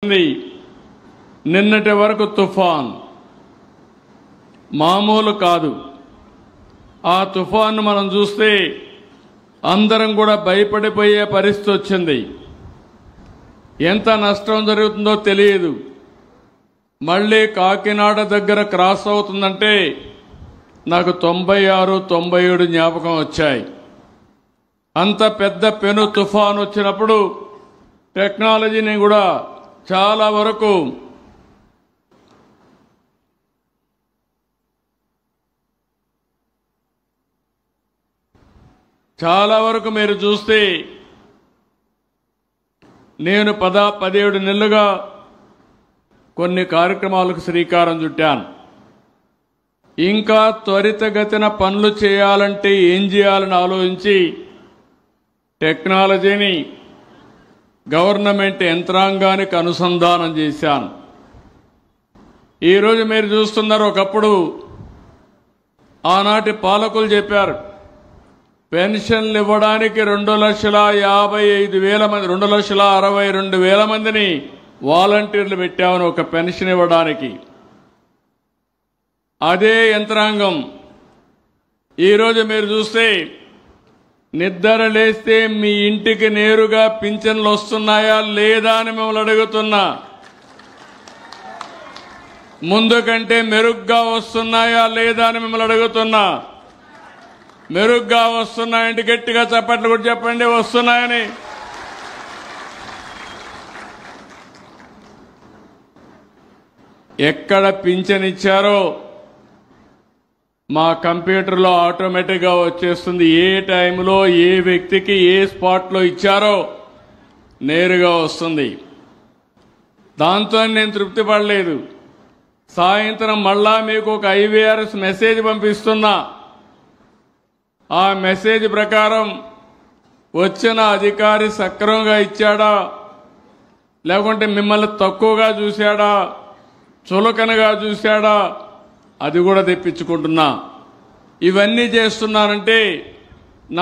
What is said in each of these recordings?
వచ్చింది. నిన్నటి వరకు తుఫాన్ మామూలు కాదు. ఆ తుఫాను మనం చూస్తే అందరం కూడా భయపడిపోయే పరిస్థితి వచ్చింది. ఎంత నష్టం జరుగుతుందో తెలియదు. మళ్ళీ కాకినాడ దగ్గర క్రాస్ అవుతుందంటే నాకు 96, 97 జ్ఞాపకం వచ్చాయి. అంత పెద్ద పెను తుఫాను వచ్చినప్పుడు టెక్నాలజీని కూడా చాలా వరకు మీరు చూస్తే నేను 17 నెలలుగా కొన్ని కార్యక్రమాలకు శ్రీకారం చుట్టాను. ఇంకా త్వరితగతిన పనులు చేయాలంటే ఏం చేయాలని ఆలోచించి టెక్నాలజీని గవర్నమెంట్ యంత్రాంగానికి అనుసంధానం చేశాను. ఈరోజు మీరు చూస్తున్నారు, ఒకప్పుడు ఆనాటి పాలకులు చెప్పారు పెన్షన్లు ఇవ్వడానికి 2,55,000 మంది 2,62,000 మందిని వాలంటీర్లు పెట్టామని ఒక పెన్షన్ ఇవ్వడానికి. అదే యంత్రాంగం ఈరోజు మీరు చూస్తే నిద్ర లేస్తే మీ ఇంటికి నేరుగా పింఛన్లు వస్తున్నాయా లేదా అని మిమ్మల్ని అడుగుతున్నా. ముందు కంటే మెరుగ్గా వస్తున్నాయా లేదా అని మిమ్మల్ని అడుగుతున్నా. మెరుగ్గా వస్తున్నాయంటే గట్టిగా చప్పట్లు కూడా చెప్పండి వస్తున్నాయని. ఎక్కడ పింఛన్ ఇచ్చారో మా కంప్యూటర్లో ఆటోమేటిక్గా వచ్చేస్తుంది. ఏ టైంలో ఏ వ్యక్తికి ఏ స్పాట్లో ఇచ్చారో నేరుగా వస్తుంది. దాంతో నేను తృప్తి పడలేదు. సాయంత్రం మళ్ళా మీకు ఒక IVRS మెసేజ్ పంపిస్తున్నా. ఆ మెసేజ్ ప్రకారం వచ్చిన అధికారి సక్రమంగా ఇచ్చాడా లేకుంటే మిమ్మల్ని తక్కువగా చూశాడా చులకనగా చూశాడా అది కూడా తెప్పించుకుంటున్నా. ఇవన్నీ చేస్తున్నానంటే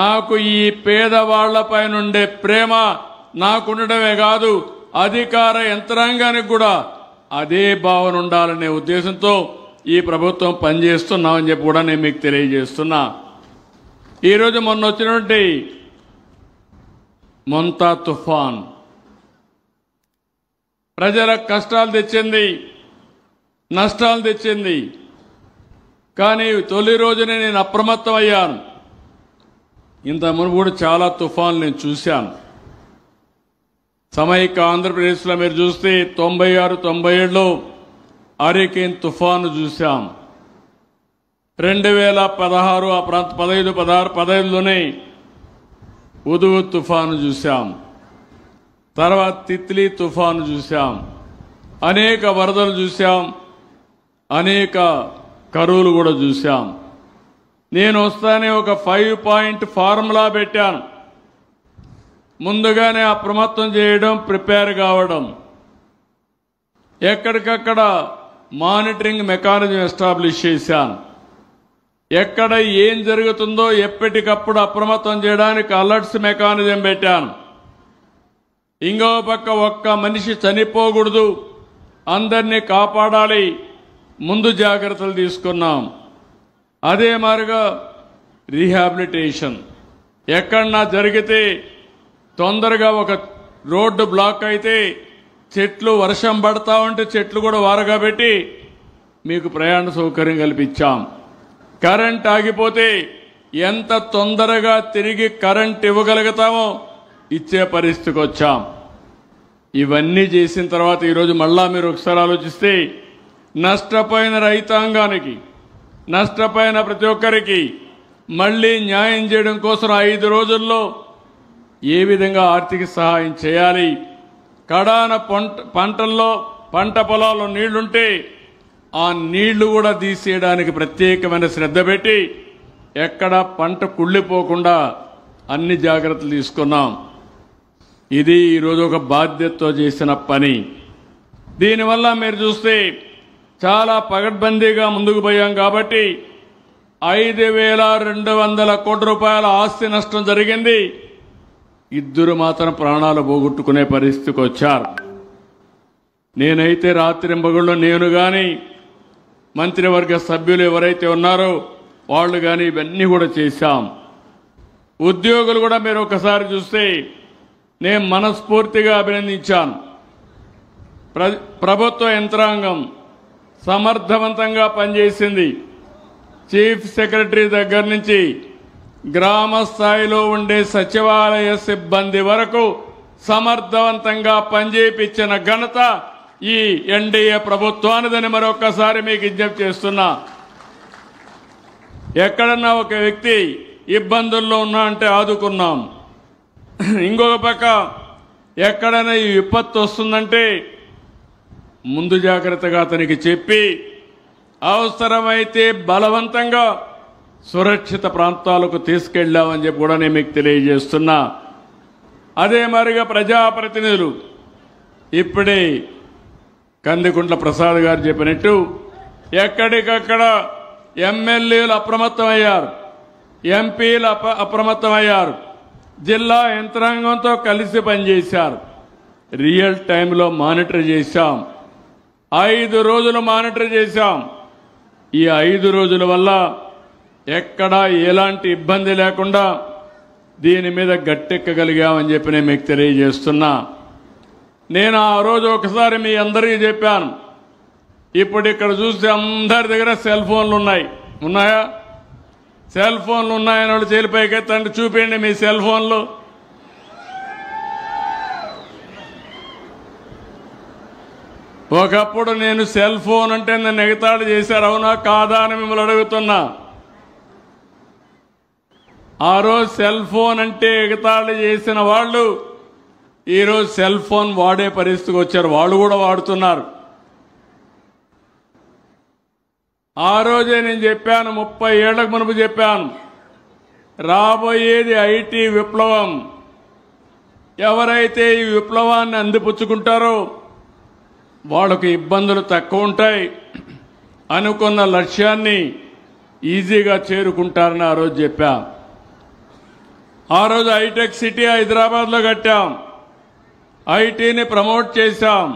నాకు ఈ పేదవాళ్లపై నుండే ప్రేమ నాకుండడమే కాదు, అధికార యంత్రాంగానికి కూడా అదే భావన ఉండాలనే ఉద్దేశంతో ఈ ప్రభుత్వం పనిచేస్తున్నామని చెప్పి కూడా నేను మీకు తెలియజేస్తున్నా. ఈరోజు మొన్న వచ్చినటువంటి మొంతా తుఫాన్ ప్రజలకు కష్టాలు తెచ్చింది, నష్టాలు తెచ్చింది. కానీ తొలి రోజునే నేను అప్రమత్తం అయ్యాను. ఇంత మునుపు కూడా చాలా తుఫాన్లు నేను చూశాను. సమైక్య ఆంధ్రప్రదేశ్లో మీరు చూస్తే 96, 97లో హరికేన్ తుఫాను చూశాం. 2016 ఆ ప్రాంత 15, 16, 15లోనే ఉదుగు తుఫాను చూశాం. తర్వాత తిత్లీ తుఫాను చూశాం. అనేక వరదలు చూశాం, అనేక కరువులు కూడా చూశాం. నేను వస్తానే ఒక 5 పాయింట్ ఫార్ములా పెట్టాను. ముందుగానే అప్రమత్తం చేయడం, ప్రిపేర్ కావడం, ఎక్కడికక్కడ మానిటరింగ్ మెకానిజం ఎస్టాబ్లిష్ చేశాను. ఎక్కడ ఏం జరుగుతుందో ఎప్పటికప్పుడు అప్రమత్తం చేయడానికి అలర్ట్స్ మెకానిజం పెట్టాను. ఇంకో పక్క ఒక్క మనిషి చనిపోకూడదు, అందరినీ కాపాడాలి, ముందు జాగ్రత్తలు తీసుకున్నాం. అదే మాదిరిగా రీహాబిలిటేషన్ ఎక్కడన్నా జరిగితే తొందరగా ఒక రోడ్డు బ్లాక్ అయితే చెట్లు వర్షం పడతా ఉంటే చెట్లు కూడా వారగా పెట్టి మీకు ప్రయాణ సౌకర్యం కల్పించాం. కరెంట్ ఆగిపోతే ఎంత తొందరగా తిరిగి కరెంట్ ఇవ్వగలుగుతామో ఇచ్చే పరిస్థితికి వచ్చాం. ఇవన్నీ చేసిన తర్వాత ఈరోజు మళ్ళా మీరు ఒకసారి ఆలోచిస్తే నష్టపోయిన రైతాంగానికి, నష్టపోయిన ప్రతి ఒక్కరికి మళ్ళీ న్యాయం చేయడం కోసం 5 రోజుల్లో ఏ విధంగా ఆర్థిక సహాయం చేయాలి, కడాన పంటల్లో పంట పొలాల్లో నీళ్లుంటే ఆ నీళ్లు కూడా తీసేయడానికి ప్రత్యేకమైన శ్రద్ధ పెట్టి ఎక్కడ పంట కుళ్ళిపోకుండా అన్ని జాగ్రత్తలు తీసుకున్నాం. ఇది ఈరోజు ఒక బాధ్యతతో చేసిన పని. దీనివల్ల మీరు చూస్తే చాలా పగడ్బందీగా ముందుకు పోయాం. కాబట్టి 5,200 కోట్ల రూపాయల ఆస్తి నష్టం జరిగింది. 2 మాత్రం ప్రాణాలు పోగొట్టుకునే పరిస్థితికి వచ్చారు. నేనైతే రాత్రింబగళ్ళు నేను కానీ మంత్రివర్గ సభ్యులు ఎవరైతే ఉన్నారో వాళ్ళు కానీ ఇవన్నీ కూడా చేశాం. ఉద్యోగులు కూడా మీరు ఒకసారి చూస్తే నేను మనస్ఫూర్తిగా అభినందించాను. ప్రభుత్వ యంత్రాంగం సమర్థవంతంగా పనిచేసింది. చీఫ్ సెక్రటరీ దగ్గర నుంచి గ్రామ స్థాయిలో ఉండే సచివాలయ సిబ్బంది వరకు సమర్థవంతంగా పనిచేయించిన ఘనత ఈ ఎన్డీఏ ప్రభుత్వానిదని మరొకసారి మీకు విజ్ఞప్తి చేస్తున్నా. ఎక్కడన్నా ఒక వ్యక్తి ఇబ్బందుల్లో ఉన్నా అంటే ఆదుకున్నాం. ఇంకొక పక్క ఎక్కడైనా ఈ విపత్తు వస్తుందంటే ముందు జాగ్రత్తగా అతనికి చెప్పి అవసరమైతే బలవంతంగా సురక్షిత ప్రాంతాలకు తీసుకెళ్లామని చెప్పి కూడా నేను మీకు తెలియజేస్తున్నా. అదే మరిగా ప్రజాప్రతినిధులు ఇప్పుడే కందికుంట్ల ప్రసాద్ గారు చెప్పినట్టు ఎక్కడికక్కడ ఎమ్మెల్యేలు అప్రమత్తమయ్యారు, ఎంపీలు అప్రమత్తమయ్యారు, జిల్లా యంత్రాంగంతో కలిసి పనిచేశారు. రియల్ టైంలో మానిటర్ చేశాం. 5 రోజులు మానిటర్ చేశాం. ఈ 5 రోజుల వల్ల ఎక్కడా ఎలాంటి ఇబ్బంది లేకుండా దీని మీద గట్టెక్కగలిగామని చెప్పి నేను మీకు తెలియజేస్తున్నా. నేను ఆ రోజు ఒకసారి మీ అందరికీ చెప్పాను. ఇప్పుడు ఇక్కడ చూస్తే అందరి దగ్గర సెల్ ఫోన్లు ఉన్నాయా? సెల్ ఫోన్లు ఉన్నాయని వాళ్ళు చేలిపైకెత్తండి, చూపించండి మీ సెల్ ఫోన్లు. ఒకప్పుడు నేను సెల్ ఫోన్ అంటే నన్ను ఎగతాళి చేశారు, అవునా కాదా అని మిమ్మల్ని అడుగుతున్నా. ఆ రోజు సెల్ ఫోన్ అంటే ఎగతాళి చేసిన వాళ్ళు ఈరోజు సెల్ ఫోన్ వాడే పరిస్థితికి వచ్చారు. వాళ్ళు కూడా వాడుతున్నారు. ఆ రోజే నేను చెప్పాను, 30 ఏళ్లకు మునుపు చెప్పాను, రాబోయేది ఐటీ విప్లవం. ఎవరైతే ఈ విప్లవాన్ని అందిపుచ్చుకుంటారో వాళ్ళకు ఇబ్బందులు తక్కువ ఉంటాయి, అనుకున్న లక్ష్యాన్ని ఈజీగా చేరుకుంటారని ఆ రోజు చెప్పా. ఆ రోజు హైటెక్ సిటీ హైదరాబాద్లో కట్టాం, ఐటీని ప్రమోట్ చేశాం.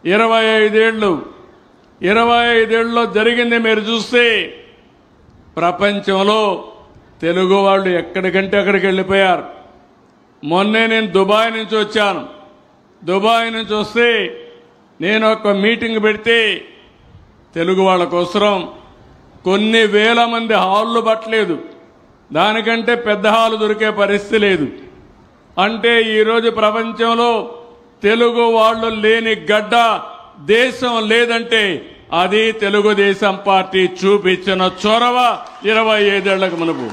25 ఏళ్ళలో జరిగింది మీరు చూస్తే ప్రపంచంలో తెలుగు వాళ్ళు ఎక్కడికంటే అక్కడికి వెళ్ళిపోయారు. మొన్నే నేను దుబాయ్ నుంచి వచ్చాను. దుబాయ్ నుంచి వస్తే నేను ఒక మీటింగ్ పెడితే తెలుగు వాళ్ళ కోసం కొన్ని వేల మంది హాళ్ళు పట్టలేదు, దానికంటే పెద్ద హాలు దొరికే పరిస్థితి లేదు. అంటే ఈరోజు ప్రపంచంలో తెలుగు వాళ్ళు లేని గడ్డ దేశం లేదంటే అది తెలుగుదేశం పార్టీ చూపించిన చొరవ. 25 ఏళ్లకు మునుపు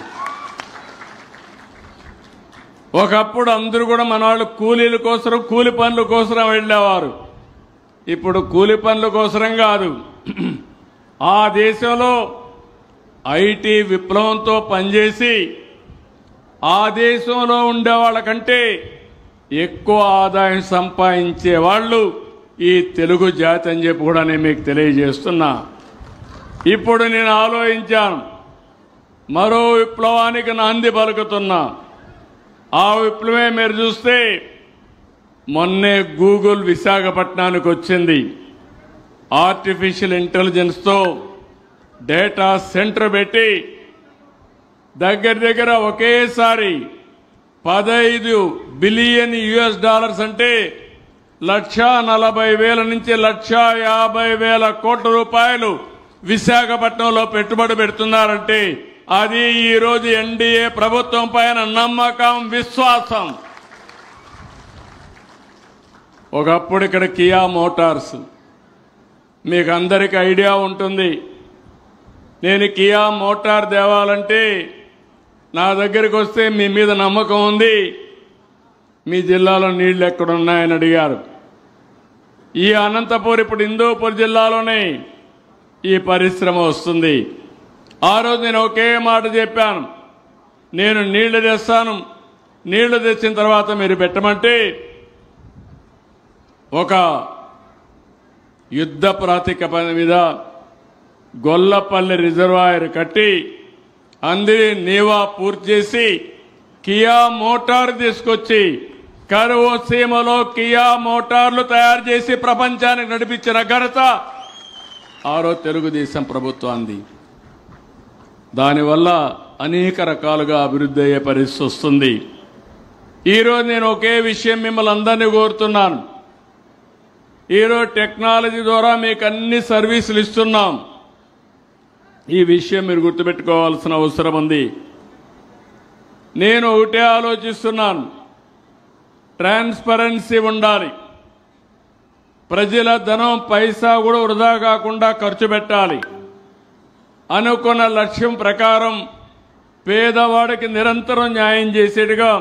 ఒకప్పుడు అందరూ కూడా మన వాళ్ళు కూలీల కోసం, కూలి పనుల కోసం వెళ్ళేవారు. ఇప్పుడు కూలి పనుల కోసం కాదు, ఆ దేశంలో ఐటీ విప్లవంతో పనిచేసి ఆ దేశంలో ఉండే వాళ్ళకంటే ఎక్కువ ఆదాయం సంపాదించే వాళ్ళు ఈ తెలుగు జాతి అని చెప్పి కూడా నేను మీకు తెలియజేస్తున్నా. ఇప్పుడు నేను ఆలోచించాను, మరో విప్లవానికి నాంది పలుకుతున్నా. ఆ విప్లవమే మీరు చూస్తే మొన్నే గూగుల్ విశాఖపట్నానికి వచ్చింది. ఆర్టిఫిషియల్ ఇంటెలిజెన్స్తో డేటా సెంటర్ పెట్టి దగ్గర ఒకేసారి $15 బిలియన్ అంటే $1,40,000 నుంచి $1,50,000 కోట్ల రూపాయలు విశాఖపట్నంలో పెట్టుబడి పెడుతున్నారంటే అది ఈ రోజు ఎన్డీఏ ప్రభుత్వం పైన నమ్మకం, విశ్వాసం. ఒకప్పుడు ఇక్కడ కియా మోటార్స్, మీకు అందరికీ ఐడియా ఉంటుంది. నేను కియా మోటార్ తేవాలంటే నా దగ్గరికి వస్తే మీ మీద నమ్మకం ఉంది, మీ జిల్లాలో నీళ్లు ఎక్కడున్నాయని అడిగారు. ఈ అనంతపూర్ ఇప్పుడు హిందూపూర్ జిల్లాలోనే ఈ పరిశ్రమ వస్తుంది. ఆ రోజు నేను ఒకే మాట చెప్పాను, నేను నీళ్లు తెస్తాను, నీళ్లు తెచ్చిన తర్వాత మీరు పెట్టమంటే ఒక యుద్ధ ప్రాతిపదిక మీద గొల్లపల్లి రిజర్వాయర్ కట్టి అందరి నీవా పూర్తి చేసి కియా మోటార్ తీసుకొచ్చి కరువు సీమలో కియా మోటార్లు తయారు చేసి ప్రపంచానికి నడిపించిన ఘనత తెలుగుదేశం ప్రభుత్వాన్ని. దానివల్ల అనేక రకాలుగా అభివృద్ధి అయ్యే పరిస్థితి వస్తుంది. ఈరోజు నేను ఒకే విషయం మిమ్మల్ని అందరినీ కోరుతున్నాను. ఈరోజు టెక్నాలజీ ద్వారా మీకు అన్ని సర్వీసులు ఇస్తున్నాం. ఈ విషయం మీరు గుర్తుపెట్టుకోవాల్సిన అవసరం ఉంది. నేను ఒకటే ఆలోచిస్తున్నాను, ట్రాన్స్పరెన్సీ ఉండాలి. ప్రజల ధనం పైసా కూడా వృధా కాకుండా ఖర్చు పెట్టాలి. అనుకున్న లక్ష్యం ప్రకారం పేదవాడికి నిరంతరం న్యాయం చేసేట్టుగా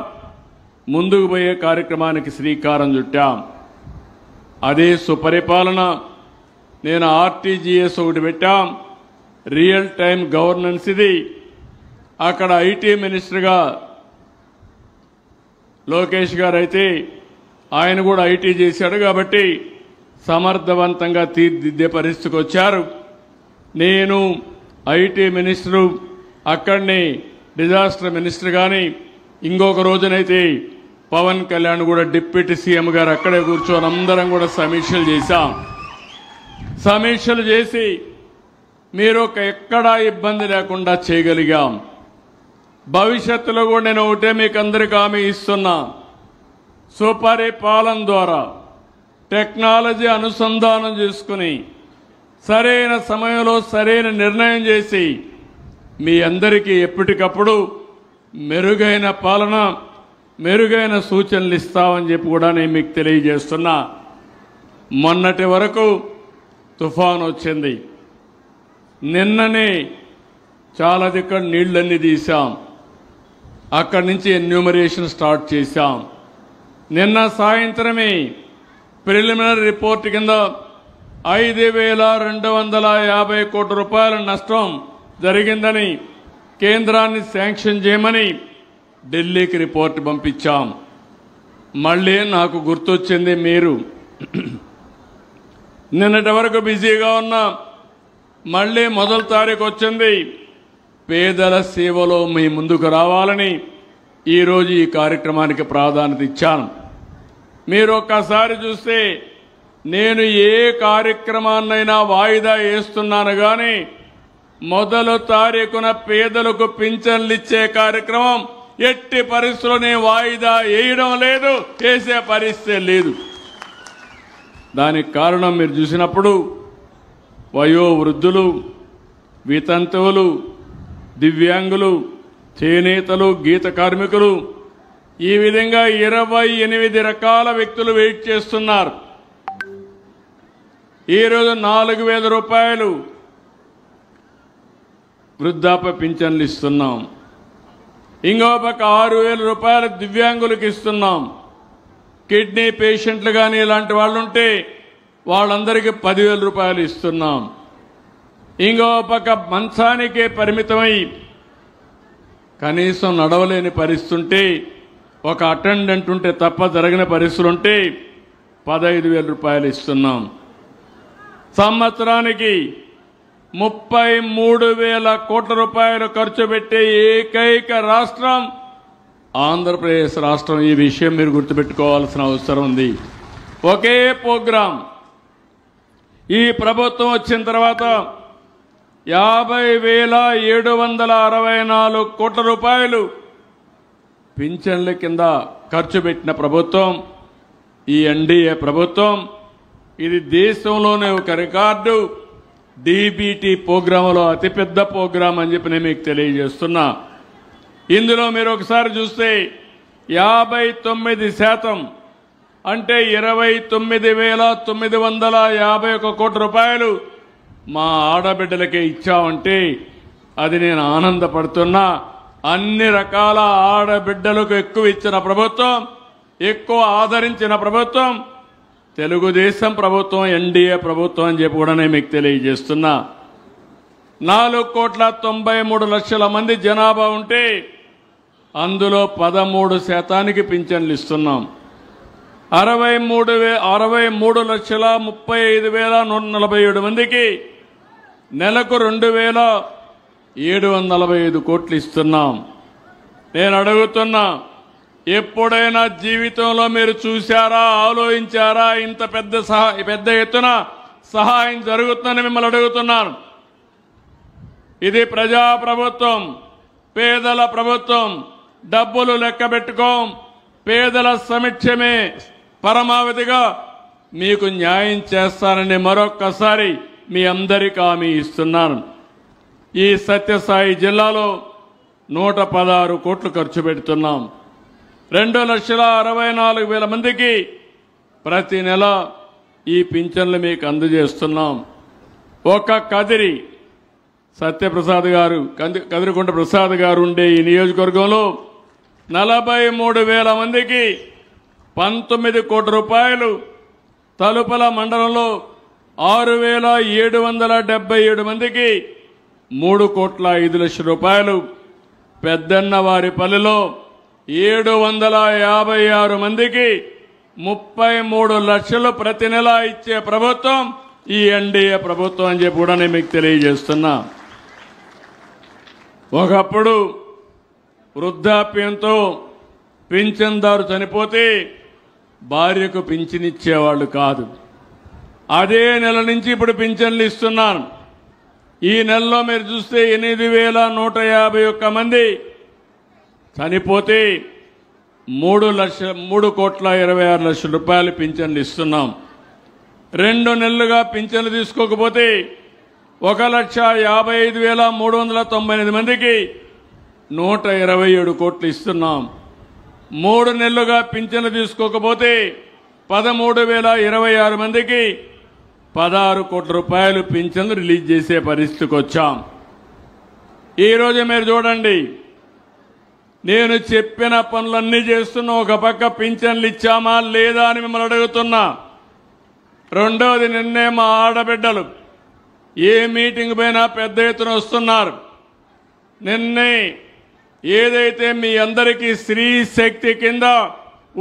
ముందుకు పోయే కార్యక్రమానికి శ్రీకారం చుట్టాం. అదే సుపరిపాలన. నేను ఆర్టీజీఎస్ ఒకటి పెట్టాం, రియల్ టైం గవర్నెన్స్. ఇది అక్కడ ఐటీ మినిస్టర్గా లోకేష్ గారు అయితే ఆయన కూడా ఐటీ చేశాడు కాబట్టి సమర్థవంతంగా తీర్చిదిద్దే పరిస్థితికి వచ్చారు. నేను ఐటీ మినిస్టరు, అక్కడనే డిజాస్టర్ మినిస్టర్ కానీ ఇంకొక రోజునైతే పవన్ కళ్యాణ్ కూడా డిప్యూటీ సీఎం గారు అక్కడే కూర్చొని అందరం కూడా సమీక్షలు చేశాం. సమీక్షలు చేసి మీరు ఎక్కడా ఇబ్బంది లేకుండా చేయగలిగాం. భవిష్యత్తులో కూడా నేను ఒకటే మీకు అందరికీ హామీ ఇస్తున్నా, సుపరిపాలన ద్వారా టెక్నాలజీ అనుసంధానం చేసుకుని సరైన సమయంలో సరైన నిర్ణయం చేసి మీ అందరికీ ఎప్పటికప్పుడు మెరుగైన పాలన, మెరుగైన సూచనలు ఇస్తామని చెప్పి కూడా నేను మీకు తెలియజేస్తున్నా. మొన్నటి వరకు తుఫాను వచ్చింది. నిన్ననే చాలా దగ్గర నీళ్లన్నీ తీశాం. అక్కడి నుంచి ఎన్యూమరేషన్ స్టార్ట్ చేశాం. నిన్న సాయంత్రమే ప్రిలిమినరీ రిపోర్ట్ కింద 5,250 కోట్ల రూపాయల నష్టం జరిగిందని కేంద్రాన్ని శాంక్షన్ చేయమని ఢిల్లీకి రిపోర్ట్ పంపించాం. మళ్ళీ నాకు గుర్తొచ్చింది, మీరు నిన్నటి వరకు బిజీగా ఉన్నా మళ్ళీ మొదటి తారీఖు వచ్చింది. పేదల సేవలో మీ ముందుకు రావాలని ఈరోజు ఈ కార్యక్రమానికి ప్రాధాన్యత ఇచ్చాను. మీరు ఒక్కసారి చూస్తే నేను ఏ కార్యక్రమాన్నైనా వాయిదా వేస్తున్నాను కానీ మొదటి తారీఖున పేదలకు పింఛన్లు ఇచ్చే కార్యక్రమం ఎట్టి పరిస్థితుల్లోనే వాయిదా వేయడం లేదు, వేసే పరిస్థితి లేదు. దానికి కారణం మీరు చూసినప్పుడు వయోవృద్ధులు, వితంతువులు, దివ్యాంగులు, చేనేతలు, గీత కార్మికులు, ఈ విధంగా 28 రకాల వ్యక్తులు వెయిట్ చేస్తున్నారు. ఈరోజు 4,000 రూపాయలు వృద్ధాప్య పింఛన్లు ఇస్తున్నాం. ఇంకో పక్క 6,000 రూపాయలు దివ్యాంగులకు ఇస్తున్నాం. కిడ్నీ పేషెంట్లు కానీ ఇలాంటి వాళ్ళు ఉంటే వాళ్ళందరికీ 10,000 రూపాయలు ఇస్తున్నాం. ఇంకో పక్క మంచానికే పరిమితమై కనీసం నడవలేని పరిస్థితి ఉంటే, ఒక అటెండెంట్ ఉంటే తప్ప జరగని పరిస్థితులు ఉంటే 15,000 రూపాయలు ఇస్తున్నాం. సంవత్సరానికి 33,000 కోట్ల రూపాయలు ఖర్చు పెట్టే ఏకైక రాష్ట్రం ఆంధ్రప్రదేశ్ రాష్ట్రం. ఈ విషయం మీరు గుర్తుపెట్టుకోవాల్సిన అవసరం ఉంది. ఒకే ప్రోగ్రాం ఈ ప్రభుత్వం వచ్చిన తర్వాత 50,764 కోట్ల రూపాయలు పింఛన్ల కింద ఖర్చు పెట్టిన ప్రభుత్వం ఈ ఎన్డీఏ ప్రభుత్వం. ఇది దేశంలోనే ఒక రికార్డు. డీబీటీ ప్రోగ్రాంలో అతిపెద్ద ప్రోగ్రాం అని చెప్పి నేను మీకు తెలియజేస్తున్నా. ఇందులో మీరు ఒకసారి చూస్తే 59% అంటే 29,951 కోట్ల రూపాయలు మా ఆడబిడ్డలకే ఇచ్చామంటే అది నేను ఆనందపడుతున్నా. అన్ని రకాల ఆడబిడ్డలకు ఎక్కువ ఇచ్చిన ప్రభుత్వం, ఎక్కువ ఆదరించిన ప్రభుత్వం తెలుగుదేశం ప్రభుత్వం, ఎన్డీఏ ప్రభుత్వం అని చెప్పి కూడా నేను మీకు తెలియజేస్తున్నా. 4,93,00,000 మంది జనాభా ఉంటే అందులో 13% పింఛన్లు ఇస్తున్నాం. 63,35,147 మందికి నెలకు 2,745 కోట్లు ఇస్తున్నాం. నేను అడుగుతున్నా, ఎప్పుడైనా జీవితంలో మీరు చూశారా, ఆలోచించారా? ఇంత పెద్ద ఎత్తున సహాయం జరుగుతుందని మిమ్మల్ని అడుగుతున్నాను. ఇది ప్రజా ప్రభుత్వం, పేదల ప్రభుత్వం. డబ్బులు లెక్క పెట్టుకోం. పేదల సమక్షమే పరమావధిగా మీకు న్యాయం చేస్తానని మరొక్కసారి మీ అందరికీ హామీ ఇస్తున్నాను. ఈ సత్యసాయి జిల్లాలో 116 కోట్లు ఖర్చు పెడుతున్నాం. 2,64,000 మందికి ప్రతి నెల ఈ పింఛన్లు మీకు అందజేస్తున్నాం. ఒక కదిరి సత్యప్రసాద్ గారు, కదిరికొండ ప్రసాద్ గారు ఉండే ఈ నియోజకవర్గంలో 43,000 మందికి 19 కోట్ల రూపాయలు, తలుపల మండలంలో 6,777 మందికి 3,05,00,000 రూపాయలు, పెద్దన్నవారిపల్లిలో 756 మందికి 33 లక్షలు ప్రతి నెల ఇచ్చే ప్రభుత్వం ఈ ఎన్డీఏ ప్రభుత్వం అని చెప్పి కూడా నేను మీకు తెలియజేస్తున్నా. ఒకప్పుడు వృద్ధాప్యంతో పింఛన్దారు చనిపోతే భార్యకు పింఛన్ ఇచ్చేవాళ్ళు కాదు. అదే నెల నుంచి ఇప్పుడు పింఛన్లు ఇస్తున్నాను. ఈ నెలలో మీరు చూస్తే 8,151 మంది చనిపోతే 3,26,00,000 రూపాయలు పింఛన్లు ఇస్తున్నాం. 2 నెలలుగా పింఛన్లు తీసుకోకపోతే 1,55,398 మందికి 127 కోట్లు ఇస్తున్నాం. 3 నెలలుగా పింఛన్లు తీసుకోకపోతే 13,026 మందికి 16 కోట్ల రూపాయలు పింఛన్లు రిలీజ్ చేసే పరిస్థితికి వచ్చాం. ఈరోజు మీరు చూడండి, నేను చెప్పిన పనులన్నీ చేస్తున్నా. ఒక పక్క పింఛన్లు ఇచ్చామా లేదా అని మిమ్మల్ని అడుగుతున్నా. రెండవది, నిన్నే మా ఆడబిడ్డలు ఏ మీటింగ్ పైన పెద్ద ఎత్తున వస్తున్నారు. నిన్నే ఏదైతే మీ అందరికీ స్త్రీ శక్తి కింద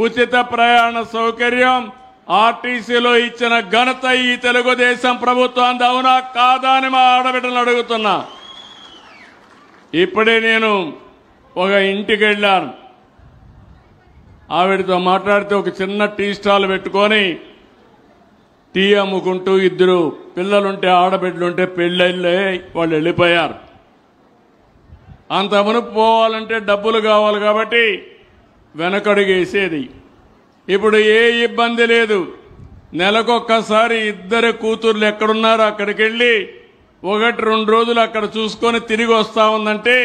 ఉచిత ప్రయాణ సౌకర్యం ఆర్టీసీలో ఇచ్చిన ఘనత ఈ తెలుగుదేశం ప్రభుత్వం అవునా కాదా అని మా ఆడబిడ్డలను అడుగుతున్నా. ఇప్పుడే నేను ఒక ఇంటికి వెళ్ళాను. ఆవిడతో మాట్లాడితే ఒక చిన్న టీ స్టాల్ పెట్టుకొని టీ అమ్ముకుంటూ 2 పిల్లలుంటే, ఆడబిడ్డలుంటే పెళ్ళిళ్ళే వాళ్ళు వెళ్ళిపోయారు. అంత మునుపు పోవాలంటే డబ్బులు కావాలి కాబట్టి వెనకడుగేసేది. ఇప్పుడు ఏ ఇబ్బంది లేదు. నెలకొక్కసారి 2 కూతుర్లు ఎక్కడున్నారో అక్కడికి వెళ్ళి 1-2 రోజులు అక్కడ చూసుకొని తిరిగి వస్తా ఉందంటే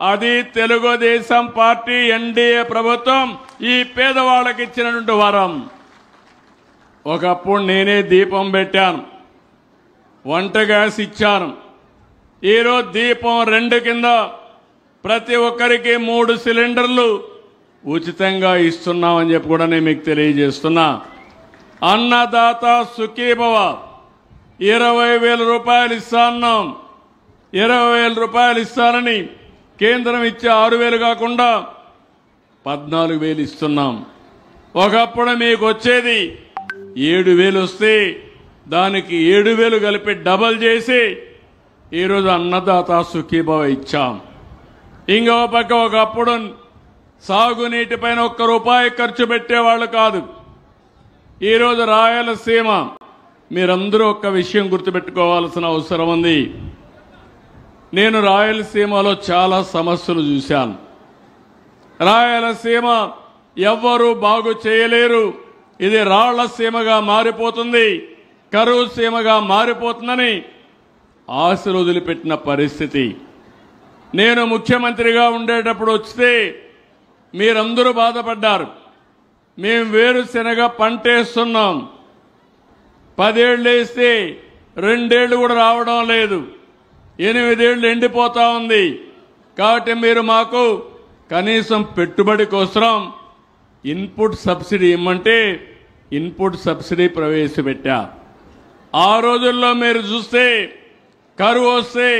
అది తెలుగుదేశం పార్టీ ఎన్డీఏ ప్రభుత్వం ఈ పేదవాళ్ళకి ఇచ్చినటువంటి వరం. ఒకప్పుడు నేనే దీపం పెట్టాను, వంట గ్యాస్ ఇచ్చాను. ఈరోజు దీపం 2 కింద ప్రతి ఒక్కరికి 3 సిలిండర్లు ఉచితంగా ఇస్తున్నామని చెప్పి కూడా నేను మీకు తెలియజేస్తున్నా. అన్నదాత సుఖీభవ 20,000 రూపాయలు ఇస్తాన్నాం. 20,000 రూపాయలు ఇస్తానని కేంద్రం ఇచ్చే 6,000 కాకుండా 14,000 ఇస్తున్నాం. ఒకప్పుడు మీకు వచ్చేది 7,000 వస్తే దానికి 7,000 కలిపి డబల్ చేసి ఈరోజు అన్నదాత సుఖీభవ ఇచ్చాం. ఇంకో పక్క ఒకప్పుడు సాగునీటి పైన 1 రూపాయి ఖర్చు పెట్టేవాళ్ళు కాదు. ఈరోజు రాయలసీమ, మీరందరూ ఒక్క విషయం గుర్తుపెట్టుకోవాల్సిన అవసరం ఉంది. నేను రాయలసీమలో చాలా సమస్యలు చూశాను. రాయలసీమ ఎవ్వరూ బాగు చేయలేరు, ఇది రాళ్లసీమగా మారిపోతుంది, కరువు సీమగా మారిపోతుందని ఆశలు వదిలిపెట్టిన పరిస్థితి. నేను ముఖ్యమంత్రిగా ఉండేటప్పుడు వస్తే మీరందరూ బాధపడ్డారు. మేము వేరుశెనగ పంటేస్తున్నాం, 10 ఏళ్ళు వేస్తే 2 ఏళ్ళు కూడా రావడం లేదు, 8 ఏళ్ళు ఎండిపోతా ఉంది. కాబట్టి మీరు మాకు కనీసం పెట్టుబడి కోసం ఇన్పుట్ సబ్సిడీ ఇమ్మంటే ఇన్పుట్ సబ్సిడీ ప్రవేశపెట్టా. ఆ రోజుల్లో మీరు చూస్తే కరువు వస్తే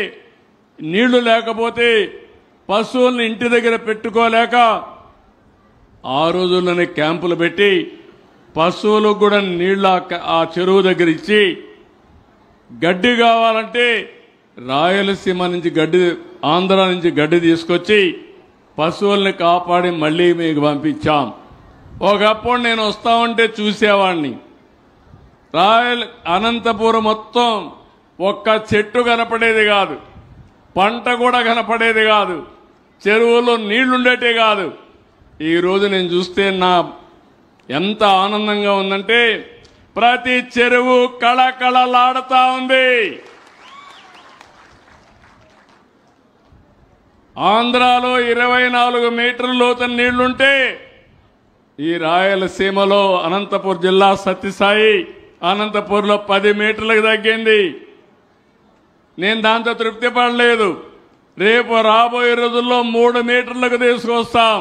నీళ్లు లేకపోతే పశువుల్ని ఇంటి దగ్గర పెట్టుకోలేక ఆ రోజుల్లోనే క్యాంపులు పెట్టి పశువులకు కూడా నీళ్లు ఆ చెరువు దగ్గర ఇచ్చి, గడ్డి కావాలంటే రాయలసీమ నుంచి గడ్డి, ఆంధ్ర నుంచి గడ్డి తీసుకొచ్చి పశువుల్ని కాపాడి మళ్ళీ మీకు పంపించాం. ఒకప్పుడు నేను వస్తా ఉంటే చూసేవాడిని. అనంతపురం మొత్తం ఒక్క చెట్టు కనపడేది కాదు, పంట కూడా కనపడేది కాదు, చెరువుల్లో నీళ్లుండేటే కాదు. ఈరోజు నేను చూస్తే ఎంత ఆనందంగా ఉందంటే ప్రతి చెరువు కళకళలాడుతా ఉంది. ఆంధ్రాలో 24 మీటర్ల లోతు నీళ్లుంటే ఈ రాయలసీమలో అనంతపురం జిల్లా సత్యసాయి అనంతపూర్లో 10 మీటర్లకు తగ్గింది. నేను దాంతో తృప్తి పడలేదు. రేపు రాబోయే రోజుల్లో 3 మీటర్లకు తీసుకొస్తాం.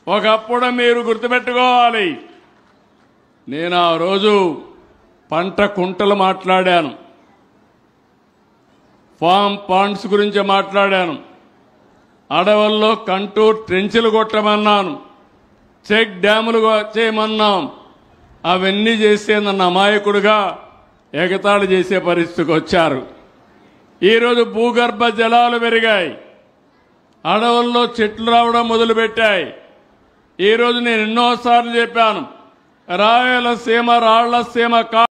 ఒకప్పుడు మీరు గుర్తుపెట్టుకోవాలి, నేను ఆ రోజు పంట కుంటలు మాట్లాడాను, ఫామ్ పాండ్స్ గురించి మాట్లాడాను, అడవుల్లో కంటూర్ ట్రెంచులు కొట్టమన్నాను, చెక్ డ్యాములు చేయమన్నాం. అవన్నీ చేసే నన్ను అమాయకుడుగా ఎగతాళి చేసే పరిస్థితికి వచ్చారు. ఈరోజు భూగర్భ జలాలు పెరిగాయి, అడవుల్లో చెట్లు రావడం మొదలుపెట్టాయి. ఈరోజు నేను ఎన్నోసార్లు చెప్పాను, రాయలసీమ రాళ్లసీమ